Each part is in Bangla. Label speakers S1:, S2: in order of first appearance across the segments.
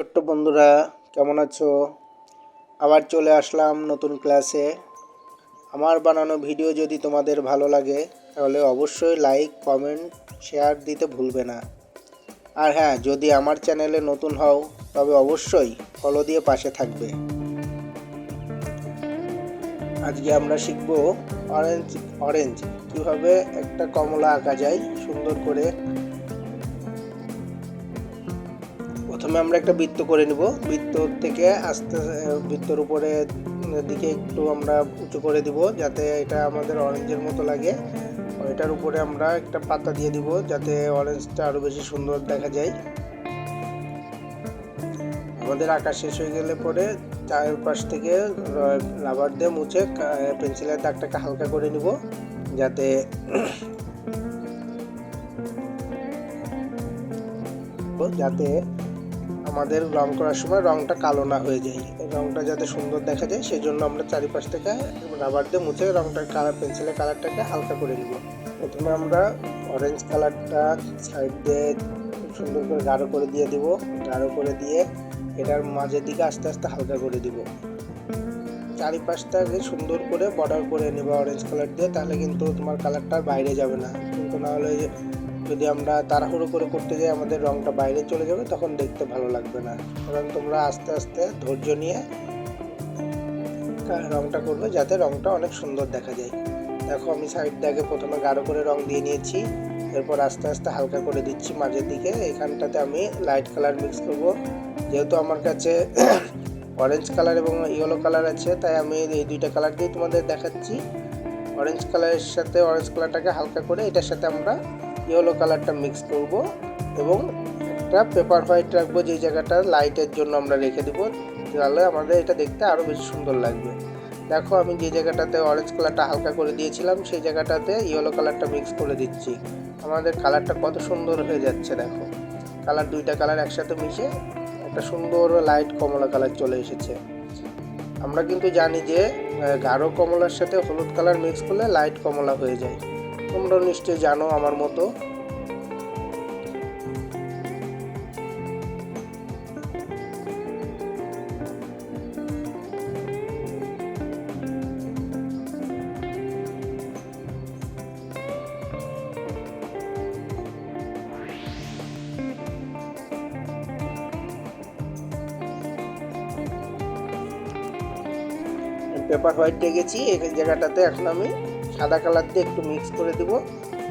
S1: ছোট্ট বন্ধুরা, কেমন আছো? আবার চলে আসলাম নতুন ক্লাসে। আমার বানানো ভিডিও যদি তোমাদের ভালো লাগে তাহলে অবশ্যই লাইক, কমেন্ট, শেয়ার দিতে ভুলবে না। আর হ্যাঁ, যদি আমার চ্যানেলে নতুন হও তবে অবশ্যই ফলো দিয়ে পাশে থাকবে। আজকে আমরা শিখব অরেঞ্জ কিভাবে একটা কমলা আঁকা যায় সুন্দর করে। প্রথমে আমরা একটা বৃত্ত করে নিব। বৃত্ত থেকে আস্তে বৃত্তর উপরে দিকে একটু আমরা উঁচু করে দিব যাতে এটা আমাদের অরেঞ্জের মতো লাগে। এটার উপরে আমরা একটা পাতা দিয়ে দিব যাতে অরেঞ্জটা আরো বেশি সুন্দর দেখা যায়। আমাদের আঁকা শেষ হয়ে গেলে পরে চারপাশ থেকে রাবার দিয়ে মুছে পেন্সিলের দাগটাকে হালকা করে নিব যাতে আমাদের রং করার সময় রংটা কালো না হয়ে যায়। রংটা যাতে সুন্দর দেখা যায় সেই জন্য আমরা চারিপাশ থেকে রাবার দিয়ে মুছে রংটার কালার, পেন্সিলের কালারটাকে হালকা করে নিব। প্রথমে আমরা অরেঞ্জ কালারটা সাইড দিয়ে সুন্দর করে গাঢ় করে দিয়ে দিব। গাঢ় করে দিয়ে এটার মাঝের দিকে আস্তে আস্তে হালকা করে দিব। চারিপাশটাকে সুন্দর করে বর্ডার করে নেব অরেঞ্জ কালার দিয়ে, তাহলে কিন্তু তোমার কালারটা বাইরে যাবে না। কিন্তু না হলে যদি আমরা তাড়াহুড়ো করে করতে যাই আমাদের রংটা বাইরে চলে যাবে, তখন দেখতে ভালো লাগবে না। কারণ তোমরা আস্তে আস্তে ধৈর্য নিয়ে রংটা করবে যাতে রংটা অনেক সুন্দর দেখা যায়। দেখো, আমি সাইড দিয়ে প্রথমে গাঢ় করে রং দিয়ে নিয়েছি, এরপর আস্তে আস্তে হালকা করে দিচ্ছি মাঝের দিকে। এখানটাতে আমি লাইট কালার মিক্স করব। যেহেতু আমার কাছে অরেঞ্জ কালার এবং ইয়েলো কালার আছে, তাই আমি এই দুইটা কালার দিয়ে তোমাদের দেখাচ্ছি। অরেঞ্জ কালারের সাথে অরেঞ্জ কালারটাকে হালকা করে এটার সাথে আমরা ইয়েলো কালারটা মিক্স করব এবং একটা পেপার হোয়াইট রাখবো যেই জায়গাটা লাইটের জন্য আমরা রেখে দেবো, তাহলে আমাদের এটা দেখতে আরও বেশি সুন্দর লাগবে। দেখো, আমি যে জায়গাটাতে অরেঞ্জ কালারটা হালকা করে দিয়েছিলাম সেই জায়গাটাতে ইয়েলো কালারটা মিক্স করে দিচ্ছি। আমাদের কালারটা কত সুন্দর হয়ে যাচ্ছে। দেখো, কালার দুইটা কালার একসাথে মিশে একটা সুন্দর লাইট কমলা কালার চলে এসেছে। আমরা কিন্তু জানি যে গাঢ় কমলার সাথে হলুদ কালার মিক্স করলে লাইট কমলা হয়ে যায়। তোমরা নিশ্চয়ই জানো আমার মতো। পেপার হোয়াইট গেছি এই জায়গাটাতে এখন আমি সাদা কালার দিয়ে একটু মিক্স করে দিব,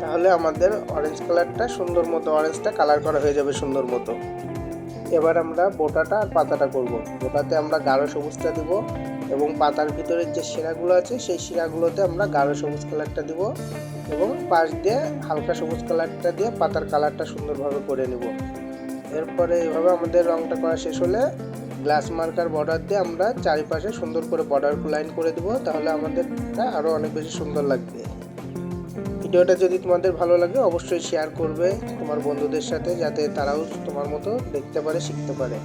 S1: তাহলে আমাদের অরেঞ্জ কালারটা সুন্দর মতো অরেঞ্জটা কালার করা হয়ে যাবে সুন্দর মতো। এবার আমরা বোটাটা আর পাতাটা করব। বোটাতে আমরা গাঢ় সবুজটা দিব এবং পাতার ভিতরের যে শিরাগুলো আছে সেই শিরাগুলোতে আমরা গাঢ় সবুজ কালারটা দিব এবং পাশ দিয়ে হালকা সবুজ কালারটা দিয়ে পাতার কালারটা সুন্দরভাবে করে নেব। এরপরে এইভাবে আমাদের রংটা করা শেষ হলে গ্লাস মার্কার বর্ডার দিয়ে আমরা চারিপাশে সুন্দর করে বর্ডার লাইন করে দেব, তাহলে আমাদেরটা আরও অনেক বেশি সুন্দর লাগবে। ভিডিওটা যদি তোমাদের ভালো লাগে অবশ্যই শেয়ার করবে তোমার বন্ধুদের সাথে, যাতে তারাও তোমার মতো দেখতে পারে, শিখতে পারে।